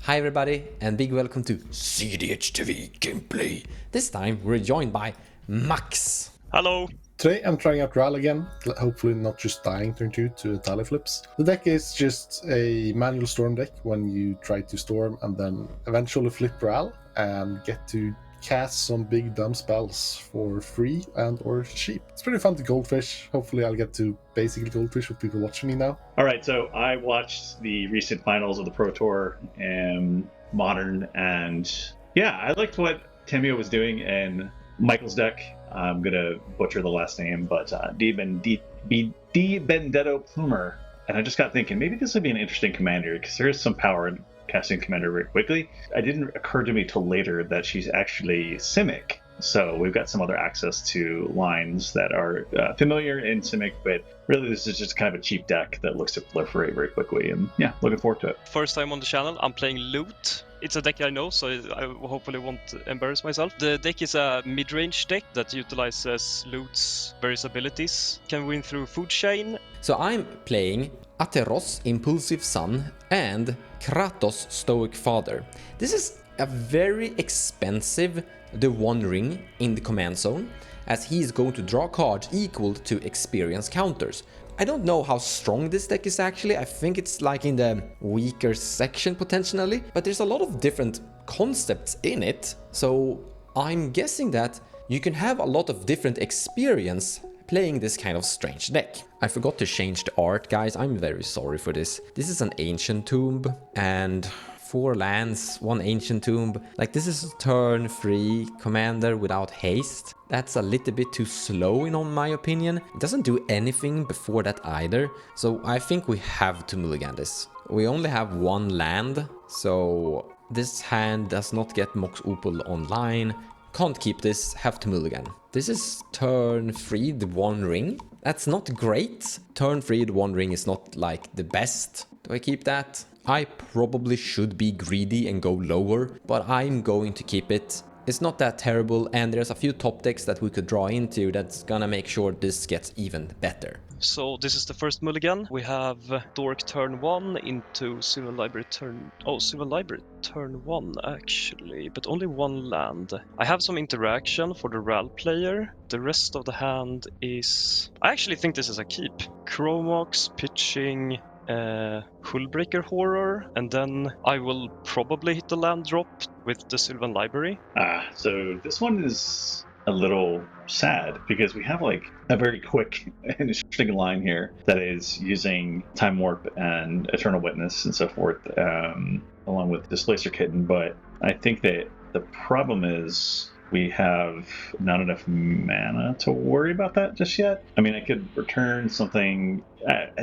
Hi everybody, and big welcome to cEDH TV Gameplay. This time we're joined by Max. Hello. Today I'm trying out Ral again, hopefully not just dying turn 2 to tally flips. The deck is just a manual storm deck when you try to storm and then eventually flip Ral and get to cast some big dumb spells for free and or cheap. It's pretty fun to goldfish. Hopefully I'll get to basically goldfish with people watching me now. Alright, so I watched the recent finals of the Pro Tour and Modern, and yeah, I liked what Tamiyo was doing in Michael's deck. I'm gonna butcher the last name, but Di Benedetto Plumer. And I just got thinking, maybe this would be an interesting commander, because there is some power in casting commander very quickly. It didn't occur to me till later that she's actually Simic. So we've got some other access to lines that are familiar in Simic, but really this is just kind of a cheap deck that looks to proliferate very quickly, and yeah, looking forward to it. First time on the channel, I'm playing Loot. It's a deck I know, so I hopefully won't embarrass myself. The deck is a mid-range deck that utilizes Loot's various abilities. Can win through food chain. So I'm playing Atreus, Impulsive Son, and Kratos, Stoic Father. This is a very expensive The One Ring in the command zone, as he is going to draw cards equal to experience counters. I don't know how strong this deck is actually. I think it's like in the weaker section potentially, but there's a lot of different concepts in it. So I'm guessing that you can have a lot of different experience playing this kind of strange deck. I forgot to change the art, guys. I'm very sorry for this. This is an ancient tomb and 4 lands, 1 ancient tomb. Like, this is a turn-free commander without haste. That's a little bit too slow in my opinion. It doesn't do anything before that either. So I think we have to mulligan this. We only have 1 land, so this hand does not get Mox Opal online. Can't keep this, have to mulligan. This is turn 3, the One Ring. That's not great. Turn 3, the One Ring is not like the best. Do I keep that? I probably should be greedy and go lower, but I'm going to keep it. It's not that terrible, and there's a few top decks that we could draw into that's gonna make sure this gets even better. So this is the first mulligan. We have Dork turn 1 into Sylvan Library turn... Oh, Sylvan Library turn 1 actually, but only 1 land. I have some interaction for the Ral player. The rest of the hand is... I actually think this is a keep. Chromox, pitching... Hullbreaker Horror, and then I will probably hit the land drop with the Sylvan Library. So this one is a little sad because we have like a very quick and interesting line here that is using Time Warp and Eternal Witness and so forth, along with Displacer Kitten, but I think that the problem is we have not enough mana to worry about that just yet. I mean, I could return something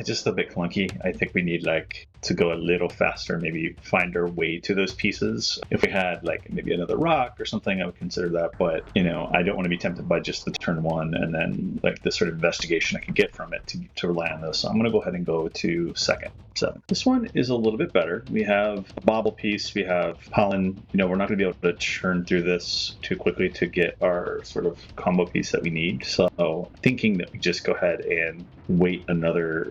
just a bit clunky. I think we need like to go a little faster, maybe find our way to those pieces. If we had like maybe another rock or something, I would consider that. But, you know, I don't want to be tempted by just the turn 1 and then like the sort of investigation I could get from it to rely on those. So I'm going to go ahead and go to second. So this one is a little bit better. We have a bobble piece, we have pollen. You know, we're not going to be able to churn through this too quickly to get our sort of combo piece that we need. So thinking that we just go ahead and wait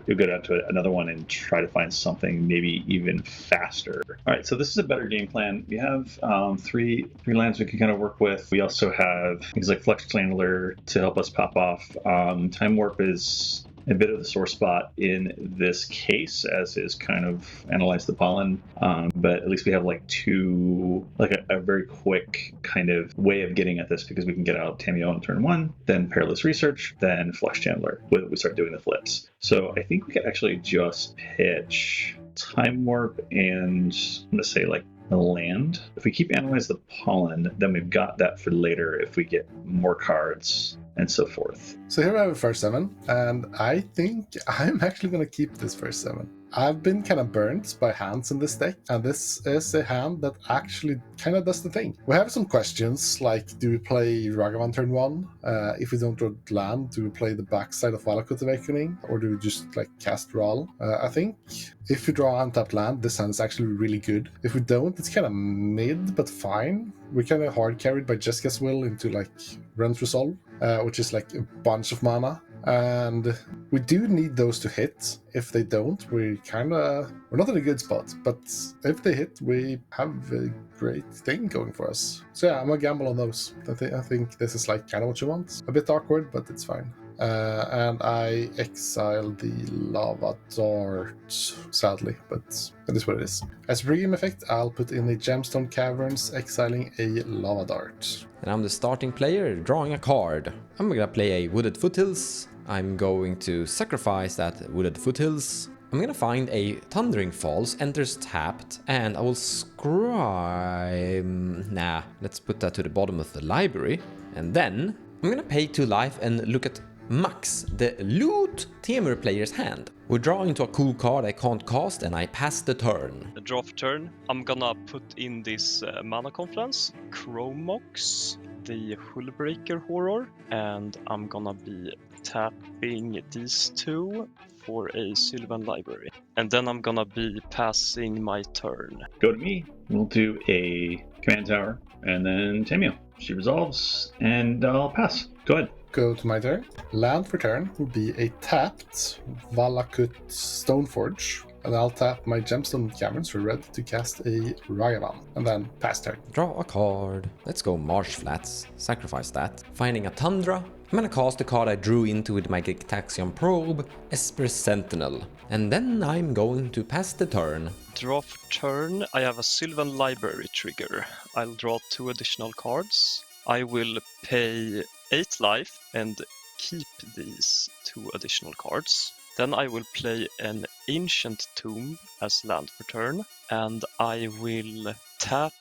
we'll go down to another one and try to find something maybe even faster. All right, so this is a better game plan. We have three lands we can kind of work with. We also have things like Flex Chandler to help us pop off. Time Warp is a bit of the sore spot in this case, as is kind of analyze the pollen, but at least we have like a very quick kind of way of getting at this, because we can get out Tamiyo on turn 1, then Perilous Research, then Flesh Chandler. We start doing the flips. So I think we could actually just pitch Time Warp and I'm gonna say like the land. If we keep analyze the pollen, then we've got that for later if we get more cards and so forth. So here I have a first 7, and I think I'm actually going to keep this first 7. I've been kind of burnt by hands in this deck, and this is a hand that actually kind of does the thing. We have some questions, like do we play Ragavan turn 1? If we don't draw land, do we play the backside of Valakut Awakening, or do we just like cast Ral? I think if we draw untapped land, this hand is actually really good. If we don't, it's kind of mid, but fine. We're kind of hard carried by Jessica's Will into like Rent Resolve, which is like a bunch of mana. And we do need those to hit. If they don't, we're not in a good spot. But if they hit, we have a great thing going for us. So yeah, I'm gonna gamble on those. I think this is like kind of what you want. A bit awkward, but it's fine. And I exile the lava dart, sadly, but that is what it is. As a pregame effect, I'll put in the gemstone caverns, exiling a lava dart. And I'm the starting player, drawing a card. I'm gonna play a Wooded Foothills. I'm going to sacrifice that Wooded Foothills. I'm gonna find a Thundering Falls, enters tapped, and I will scribe... Nah, let's put that to the bottom of the library. And then I'm gonna pay 2 life and look at Max, the loot Temur player's hand. We draw into a cool card I can't cast and I pass the turn. A draw for turn. I'm gonna put in this mana confluence, Chromox, the Hullbreaker Horror, and I'm gonna be tapping these 2 for a Sylvan Library. And then I'm gonna be passing my turn. Go to me. We'll do a command tower, and then Tamiyo. She resolves, and I'll pass. Go ahead. Go to my turn. Land for turn will be a tapped Valakut Stoneforge. And I'll tap my gemstone caverns for red to cast a Ragavan. And then pass turn. Draw a card. Let's go Marsh Flats. Sacrifice that. Finding a Tundra. I'm gonna cast the card I drew into with my Gitaxian Probe, Esper Sentinel. And then I'm going to pass the turn. Draw for turn. I have a Sylvan Library trigger. I'll draw 2 additional cards. I will pay 8 life and keep these 2 additional cards. Then I will play an Ancient Tomb as land for turn, and I will tap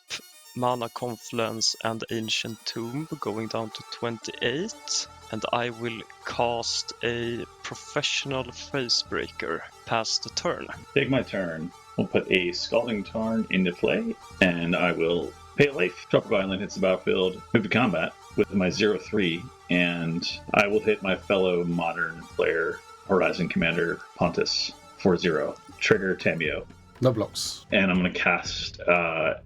Mana Confluence and Ancient Tomb going down to 28, and I will cast a Professional Facebreaker past the turn. Take my turn. We'll put a Scalding Tarn into play, and I will pay a life. Tropical Island hits the battlefield, move to combat with my 0-3, and I will hit my fellow modern player, Horizon Commander Pontus, 4-0. Trigger Tamiyo. No blocks. And I'm going to cast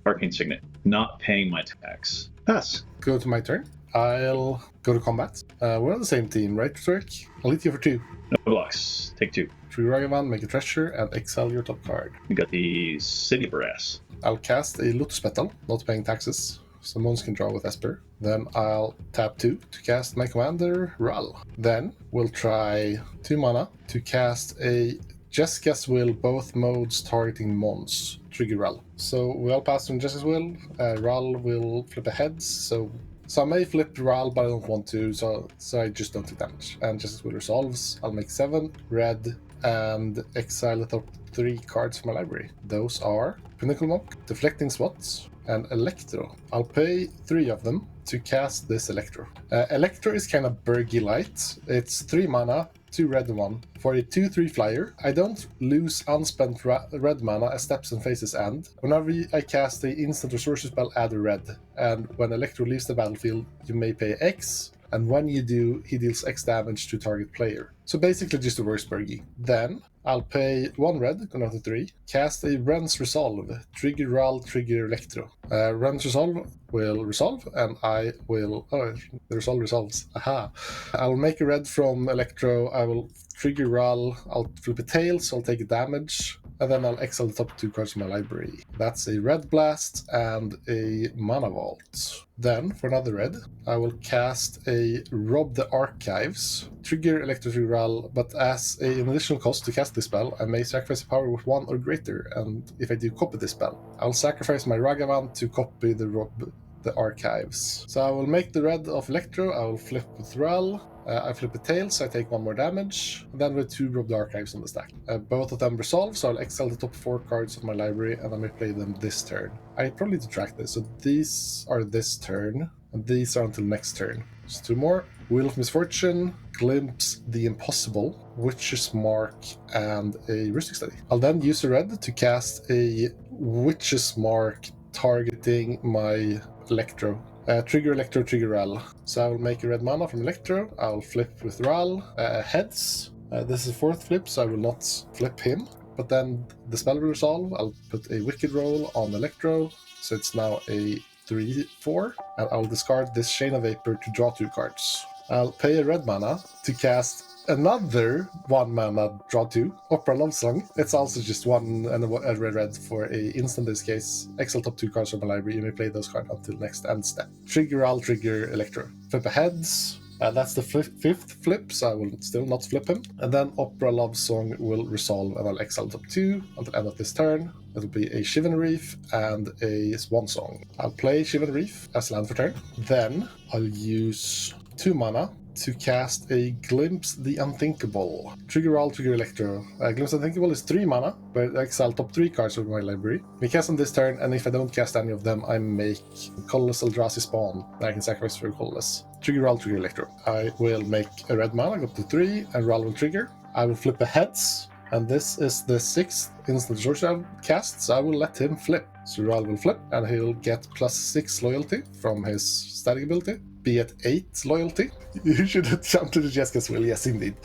Arcane Signet, not paying my tax. Pass. Go to my turn. I'll go to combat. We're on the same team, right, Rhetoric? I'll hit you for 2. No blocks. Take 2. Trigger Ragavan, make a treasure, and exile your top card. We got the City Brass. I'll cast a Lotus Petal, not paying taxes. So Mons can draw with Esper. Then I'll tap 2 to cast my commander, Ral. Then we'll try 2 mana to cast a Jessica's Will, both modes targeting Mons. Trigger Ral. So we all pass on Jessica's Will. Ral will flip a heads, so I may flip Ral, but I don't want to, so I just don't take damage. And Jessica's Will resolves. I'll make 7 red and exile the top 3 cards from my library. Those are Pinnacle Monk, Deflecting Spots, and Electro. I'll pay 3 of them to cast this Electro. Electro is kind of Burgy Light. It's 3 mana, 2 red and 1. For a 2/3 flyer, I don't lose unspent red mana as steps and phases end. Whenever I cast the instant or sorcery spell, add a red. And when Electro leaves the battlefield, you may pay X. And when you do, he deals X damage to target player. So basically just a worse Burgy. Then I'll pay 1 red, go down to 3, cast a Wren's Resolve, trigger Ral, trigger Electro. Wren's Resolve will resolve, and I will... Oh, the resolve resolves. Aha. I'll make a red from Electro, I will trigger Ral, I'll flip a tail, so I'll take a damage, and then I'll exile the top 2 cards from my library. That's a Red Blast and a Mana Vault. Then, for another red, I will cast a Rob the Archives, trigger Electro trigger Ral, but as an additional cost to cast this spell, I may sacrifice a power with 1 or greater, and if I do copy this spell, I'll sacrifice my Ragavan to copy the Rob the Archives. So I will make the red of Electro, I will flip with Ral, I flip a tail, so I take 1 more damage, and then with 2 Rob the Archives on the stack. Both of them resolve, so I'll exile the top 4 cards of my library, and I may play them this turn. I probably need to track this, so these are this turn, and these are until next turn. So 2 more. Wheel of Misfortune, Glimpse the Impossible, Witch's Mark, and a Rustic Study. I'll then use a red to cast a Witch's Mark targeting my Electro. Trigger Electro, trigger Ral. So I will make a red mana from Electro. I'll flip with Ral. Heads. This is a 4th flip, so I will not flip him. But then the spell will resolve. I'll put a Wicked Roll on Electro. So it's now a 3/4. And I'll discard this Chain of Vapor to draw 2 cards. I'll pay a red mana to cast another 1 mana draw 2 Opera Love Song. It's also just 1 and a red for a instant. In this case, exile top 2 cards from my library. You may play those cards until next end step. Trigger, I'll trigger Electro. Flip a heads. That's the fifth flip, so I will still not flip him. And then Opera Love Song will resolve, and I'll exile top 2 until end of this turn. It'll be a Shivan Reef and a Swan Song. I'll play Shivan Reef as land for turn. Then I'll use 2 mana to cast a Glimpse the Unthinkable. Trigger all, trigger Electro. Glimpse the Unthinkable is 3 mana, but I exile top 3 cards from my library. We cast on this turn, and if I don't cast any of them, I make Colorless Eldrazi Spawn that I can sacrifice for Colorless. Trigger all, trigger Electro. I will make a red mana, go to 3, and Ral will trigger. I will flip a heads, and this is the 6th instant sorcery I've cast, so I will let him flip. So Ral will flip, and he'll get +6 loyalty from his static ability. Be at 8 loyalty. You should have jumped to the Jessica's will, yes indeed.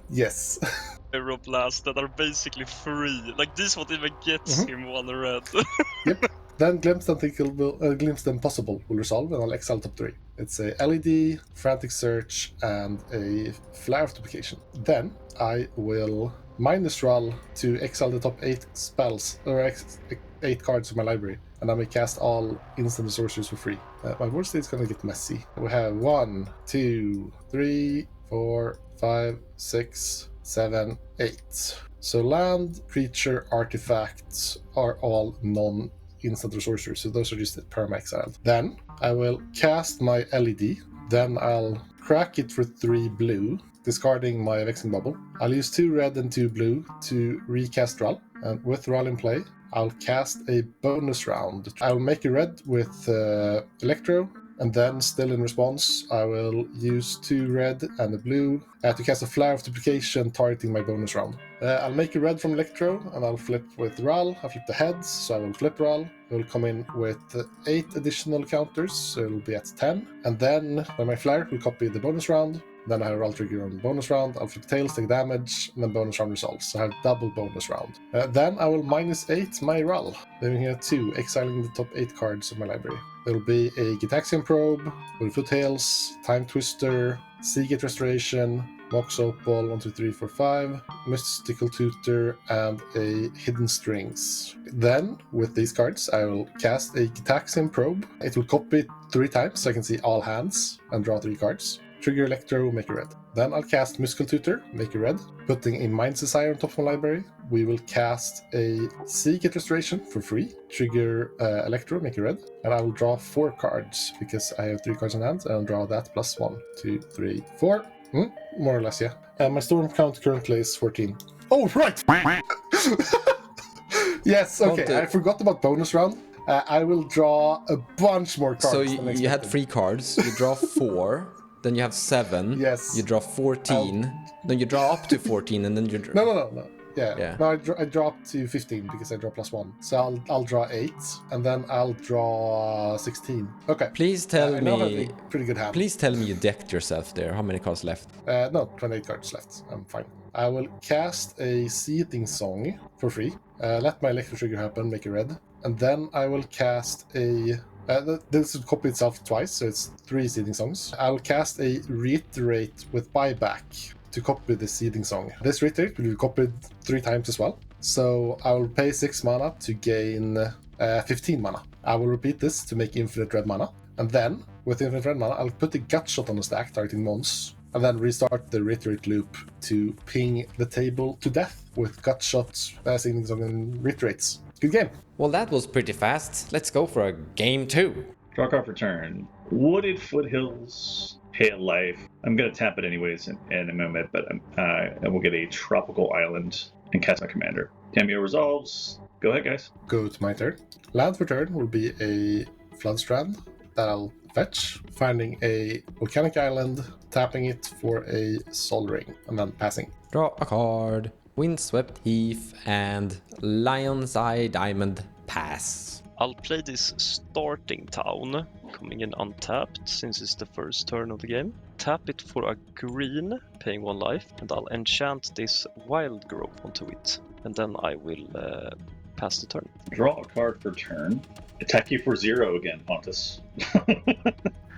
Yes. Aeroblast that are basically free. Like this what even gets him 1 red. Yep. Then Glimpse the Impossible will resolve, and I'll exile top 3. It's a LED, Frantic Search, and a Flare of Duplication. Then I will minus Ral to exile the top 8 spells, or 8 cards from my library, and I may cast all instant sorceries for free. My board state is going to get messy. We have 1, 2, 3, 4, 5, 6, 7, 8. So land, creature, artifacts are all non-instant sorceries, so those are just perma-exiled. Then I will cast my LED, then I'll crack it for 3 blue, discarding my Vexing Bubble. I'll use 2 red and 2 blue to recast Ral, and with Ral in play, I'll cast a bonus round. I'll make a red with Electro, and then still in response, I will use 2 red and a blue to cast a Flare of Duplication targeting my bonus round. I'll make a red from Electro, and I'll flip with Ral. I'll flip the heads, so I will flip Ral. It will come in with 8 additional counters, so it'll be at 10. And then when my Flare will copy the bonus round, then I have Ral trigger on the bonus round. I'll flip tails, take damage, and then bonus round resolves. So I have double bonus round. Then I will -8 my Ral, leaving here 2, exiling the top 8 cards of my library. There will be a Gitaxian Probe, with Foothills, Time Twister, Seagate Restoration, Mox Opal, 1, 2, 3, 4, 5, Mystical Tutor, and a Hidden Strings. Then, with these cards, I will cast a Gitaxian Probe. It will copy 3 times, so I can see all hands, and draw 3 cards. Trigger Electro, make a red. Then I'll cast Mystical Tutor, make a red. Putting a Mind's Desire on top of my library, we will cast a Seagate Restoration for free. Trigger Electro, make a red. And I will draw 4 cards, because I have 3 cards in hand, and I'll draw that plus 1, 2, 3, 4. More or less, yeah. My storm count currently is 14. Oh, right! Yes, okay, I forgot about bonus round. I will draw a bunch more cards. So you had 3 cards, you draw 4, then you have 7, yes. You draw 14, then you draw up to 14, and then you draw... No. Yeah. No, I draw up to 15 because I draw +1. So I'll draw 8, and then I'll draw 16. Okay. Please tell me... Pretty good hand. Please tell me you decked yourself there. How many cards left? No, 28 cards left. I'm fine. I will cast a Seething Song for free. Let my Electro Trigger happen, make a red. And then I will cast a... this will copy itself twice, so it's 3 Seething Songs. I will cast a Reiterate with Buyback to copy the Seething Song. This Reiterate will be copied 3 times as well. So I will pay 6 mana to gain 15 mana. I will repeat this to make infinite red mana. And then, with infinite red mana, I'll put a Gut Shot on the stack, targeting Mons. And then restart the Reiterate loop to ping the table to death with Gut Shots, Seething Song, and Reiterates. Good game. Well, that was pretty fast. Let's go for a game 2. Draw card for turn. Wooded Foothills, Pale Life. I'm going to tap it anyways in a moment, but I will get a Tropical Island and cast my commander. Tamiyo resolves. Go ahead, guys. Go to my turn. Land for turn will be a Floodstrand that I'll fetch, finding a Volcanic Island, tapping it for a Sol Ring, and then passing. Draw a card. Windswept Heath and Lion's Eye Diamond pass. I'll play this Starting Town, coming in untapped since it's the first turn of the game. Tap it for a green, paying 1 life, and I'll enchant this Wild Growth onto it. And then I will pass the turn. Draw a card for turn. Attack you for 0 again, Pontus.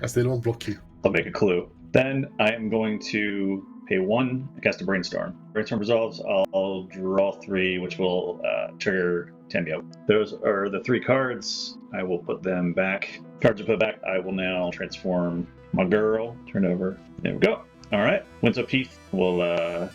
I still won't block you. I'll make a clue. Then I am going to pay 1, cast a Brainstorm. Brainstorm resolves, I'll draw 3, which will trigger Tamiyo. Those are the 3 cards. I will put them back. Cards are put back. I will now transform my girl. Turn over. There we go. All right. Winds Up Heath will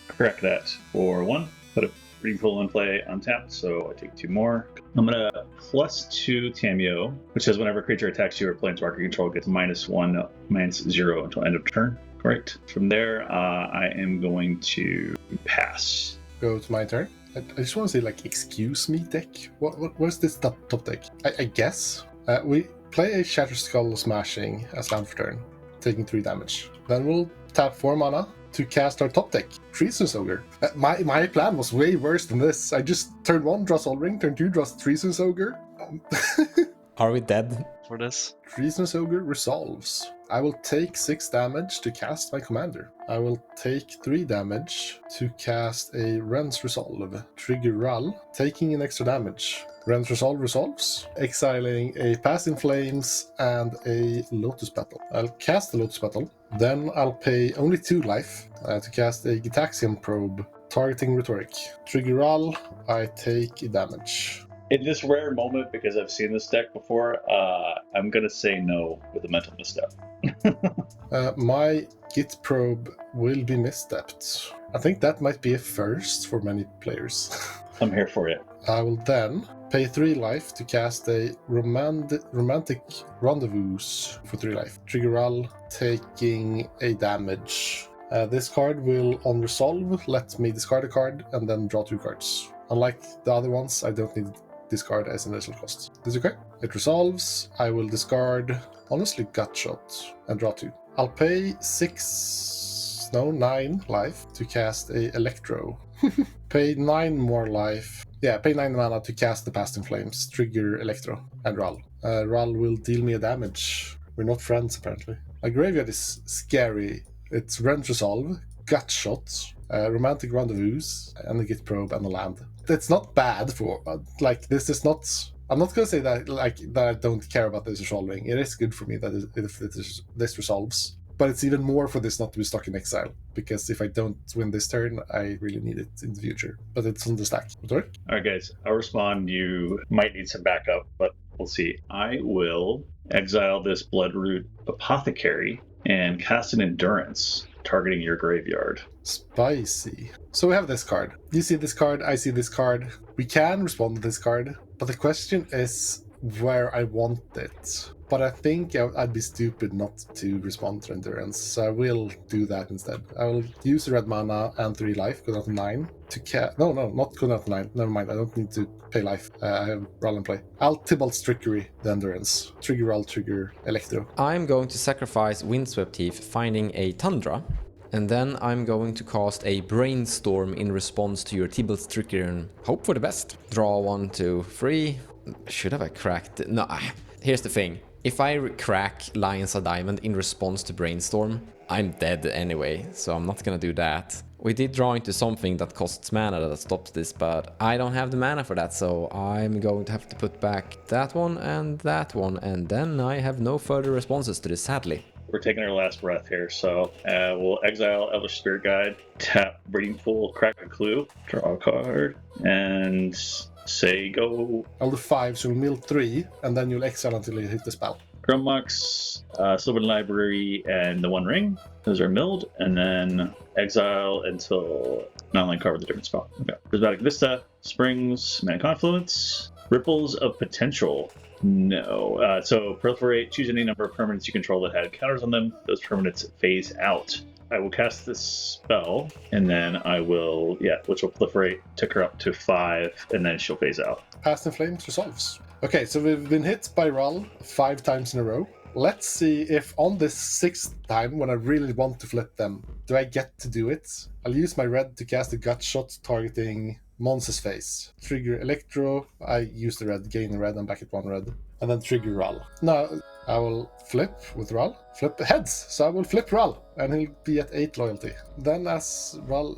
correct that for 1. Put a Breeding Pool in play untapped, so I take 2 more. I'm going to +2 Tamiyo, which says whenever a creature attacks you or planeswalker control gets -1, -0 until end of turn. Correct. From there, I am going to pass. Go to my turn. I just want to say, like, excuse me, deck. What's this top deck? I guess we play a Shatter Skull Smashing as land for turn, taking 3 damage. Then we'll tap 4 mana to cast our top deck, Treasonous Ogre. My plan was way worse than this. I just turn 1, draw Sol Ring, turn 2, draw Treasonous Ogre. Are we dead? For this. Treasonous Ogre resolves. I will take 6 damage to cast my commander. I will take 3 damage to cast a Ren's Resolve. Trigger Rull, taking an extra damage. Ren's Resolve resolves, exiling a Pass in Flames and a Lotus Petal. I'll cast the Lotus Petal. Then I'll pay only 2 life to cast a Gitaxian Probe, targeting Rhetoric. Trigger Rull, I take a damage. In this rare moment, because I've seen this deck before, I'm going to say no with a mental misstep. My Git Probe will be misstepped. I think that might be a first for many players. I'm here for it. I will then pay 3 life to cast a Romantic Rendezvous for 3 life. Trigger Rull, taking a damage. This card will, on resolve, let me discard a card and then draw 2 cards. Unlike the other ones, I don't need to discard as an additional cost. This is okay. It resolves. I will discard, honestly, Gutshot and draw 2. I'll pay 9 life to cast a Electro. Pay 9 more life. Yeah, pay 9 mana to cast the Past in Flames, trigger Electro, and Rull. Rull will deal me a damage. We're not friends, apparently. My graveyard is scary. It's Ren's Resolve, Gutshot, Romantic Rendezvous, and a Git Probe and a land. It's not bad for, like, this is not... I'm not going to say that, like, that I don't care about this resolving. It is good for me that if this resolves. But it's even more for this not to be stuck in exile, because if I don't win this turn, I really need it in the future. But it's on the stack. Rhetoric? All right, guys. I'll respond. You might need some backup, but we'll see. I will exile this Bloodroot Apothecary and cast an Endurance, targeting your graveyard. Spicy. So we have this card. You see this card, I see this card. We can respond to this card, but the question is where I want it. But I think I'd be stupid not to respond to Endurance, so I will do that instead. I will use red mana and 3 life, go down to 9, to No, not go down to 9. Never mind, I don't need to pay life. I have Rull and play. I'll Tybalt's Trickery the Endurance. Trigger Rull, trigger Electro. I'm going to sacrifice Windswept Heath, finding a Tundra. And then I'm going to cast a Brainstorm in response to your Tybalt's Trickery and hope for the best. Draw 1, 2, 3. Should have I cracked it? No, here's the thing. If I crack Lions of Diamond in response to Brainstorm, I'm dead anyway, so I'm not gonna do that. We did draw into something that costs mana that stops this, but I don't have the mana for that, so I'm going to have to put back that one, and then I have no further responses to this, sadly. We're taking our last breath here, so we'll exile Elvish Spirit Guide, tap Breeding Pool, crack a clue, draw a card, and say go. I'll do 5, so you'll mill 3, and then you'll exile until you hit the spell. Grummox, Sylvan Library, and the One Ring. Those are milled, and then exile until non-land card with a different spell. Okay. Prismatic Vista, Springs, Mana Confluence, Ripples of Potential. No. So proliferate, choose any number of permanents you control that had counters on them. Those permanents phase out. I will cast this spell, and then I will, which will proliferate, tick her up to 5, and then she'll phase out. Past in Flames resolves. Okay, so we've been hit by Rull 5 times in a row. Let's see if on this 6th time, when I really want to flip them, do I get to do it? I'll use my red to cast a gut shot targeting Mons' face. Trigger Electro, I use the red, gain the red, and back at 1 red. And then trigger Rull. No, I will flip with Rull. Flip heads, so I will flip Rull, and he'll be at 8 loyalty. Then as Rull,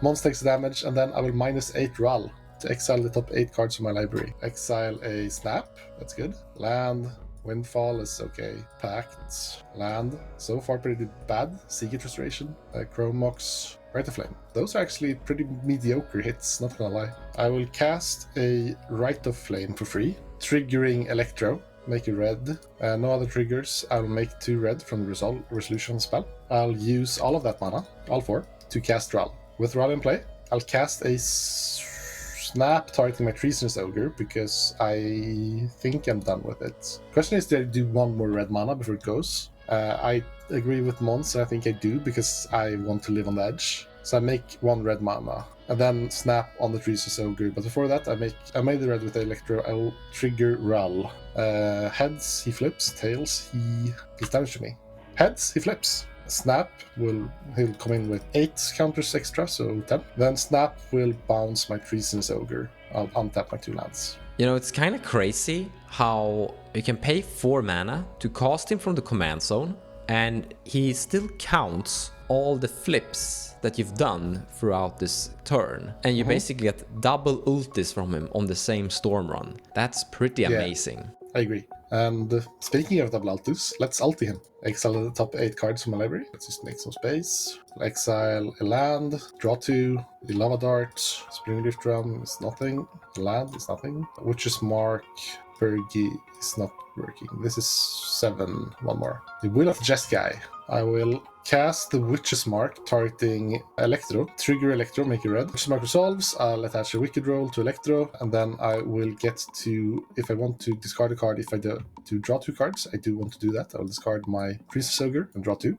Mons takes damage, and then I will minus 8 Rull to exile the top 8 cards from my library. Exile a Snap, that's good. Land, Windfall is okay. Pact, Land, so far pretty bad. cEDH Restoration, Chrome Mox, Rite of Flame. Those are actually pretty mediocre hits, not gonna lie. I will cast a Rite of Flame for free, triggering Electro, make a red. No other triggers. I'll make 2 red from the resolution spell. I'll use all of that mana, all 4, to cast Ral. With Ral in play, I'll cast a snap targeting my Treasonous Ogre because I think I'm done with it. Question is, do I do 1 more red mana before it goes? I agree with Mons, I think I do because I want to live on the edge. So I make 1 red mana and then snap on the Treasonous Ogre. But before that, I made the red with the Electro. I'll trigger Ral. Heads, he flips. Tails, he deals damage to me. Heads, he flips. Snap he'll come in with 8 counters extra, so 10. Then Snap will bounce my Treasonous Ogre. I'll untap my 2 lands. You know, it's kind of crazy how you can pay 4 mana to cast him from the command zone, and he still counts all the flips that you've done throughout this turn. And you basically get double ultis from him on the same storm run. That's pretty amazing. I agree. And speaking of double ultis, let's ulti him. Exile the top 8 cards from my library. Let's just make some space. Exile a land, draw 2, the Lava Dart, Spring Drift Drum is nothing, land is nothing. Witch's Mark, Bergie is not working. This is 7, 1 more. The Will of the Jeskai. I will cast the Witch's Mark, targeting Electro. Trigger Electro, make it red. Witch's Mark resolves, I'll attach a Wicked Roll to Electro, and then I will get to, if I want to discard a card, if I do draw 2 cards, I do want to do that. I'll discard my Priestess Ogre and draw 2.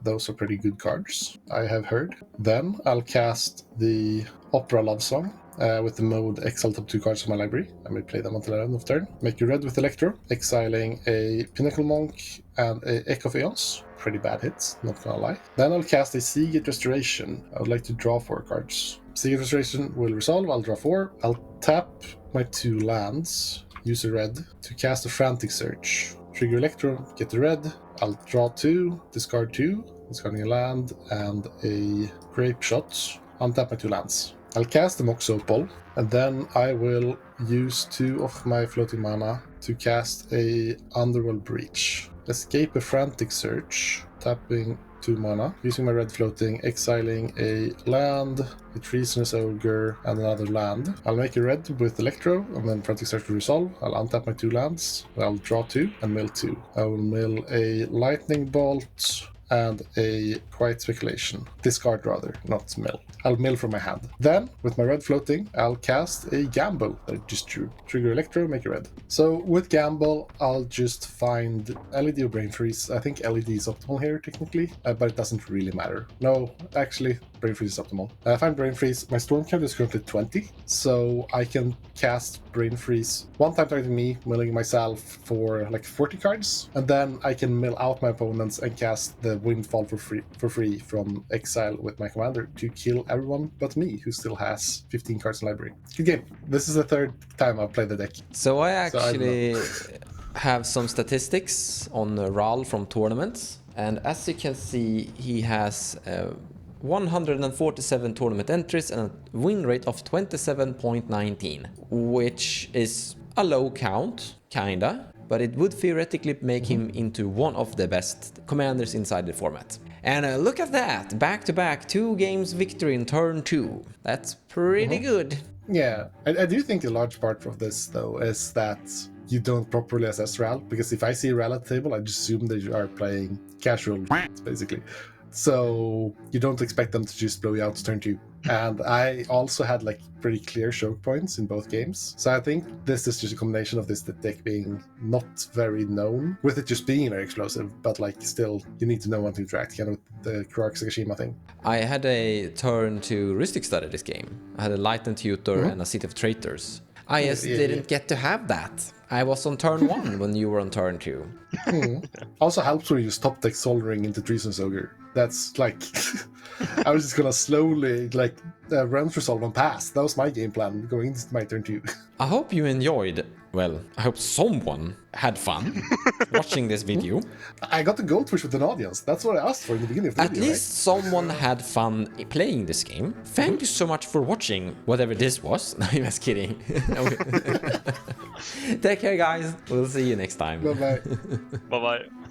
Those are pretty good cards, I have heard. Then I'll cast the Opera Love Song. With the mode exile top 2 cards from my library. I may play them until the end of turn. Make you red with Electro, exiling a Pinnacle Monk and a Echo of Aeons. Pretty bad hits, not gonna lie. Then I'll cast a cEDH Restoration. I would like to draw 4 cards. cEDH Restoration will resolve, I'll draw 4. I'll tap my 2 lands, use a red, to cast a Frantic Search. Trigger Electro, get the red. I'll draw 2, discard 2, discarding a land, and a Grape Shot. Untap my 2 lands. I'll cast the Mox Opal, and then I will use 2 of my floating mana to cast a Underworld Breach. Escape a Frantic Search, tapping 2 mana, using my red floating, exiling a land, a Treasonous Ogre, and another land. I'll make a red with Electro, and then Frantic Search will resolve. I'll untap my 2 lands, I'll draw 2, and mill 2. I will mill a Lightning Bolt, and a Quiet Speculation. Discard rather, not mill. I'll mill from my hand. Then, with my red floating, I'll cast a Gamble that I just drew. Trigger Electro, make a red. So with Gamble, I'll just find LED or Brain Freeze. I think LED is optimal here, technically, but it doesn't really matter. No, actually, Brain Freeze is optimal. I find Brain Freeze. My storm count is currently 20, so I can cast Brain Freeze 1 time targeting me, milling myself for like 40 cards, and then I can mill out my opponents and cast the Windfall for free from exile with my commander to kill everyone but me, who still has 15 cards in library. Good game. This is the 3rd time I've played the deck. So I actually have some statistics on Ral from tournaments, and as you can see, he has 147 tournament entries and a win rate of 27.19, which is a low count, kinda, but it would theoretically make him into one of the best commanders inside the format. And look at that, back-to-back 2 games victory in turn 2. That's pretty good. Yeah, I do think a large part of this, though, is that you don't properly assess Ral, because if I see Ral at the table, I just assume they are playing casual, basically. So you don't expect them to just blow you out to turn 2. And I also had like pretty clear choke points in both games. So I think this is just a combination of the deck being not very known, with it just being very explosive, but like still you need to know when to interact, kind of the Kurark Sagashima thing. I had a turn to Rhetorik study this game. I had a Lightened Tutor and a City of Traitors. I just didn't get to have that. I was on turn 1 when you were on turn 2. Also helps when you stop deck Soldering into Treasonous Ogre. That's like... I was just gonna slowly, like, round resolve and pass. That was my game plan going into my turn 2. I hope you enjoyed, well, I hope someone had fun watching this video. I got the goldfish with an audience. That's what I asked for in the beginning of the video. At least someone had fun playing this game. Thank you so much for watching whatever this was. No, I'm just kidding. Take care, guys. We'll see you next time. Bye bye. Bye bye.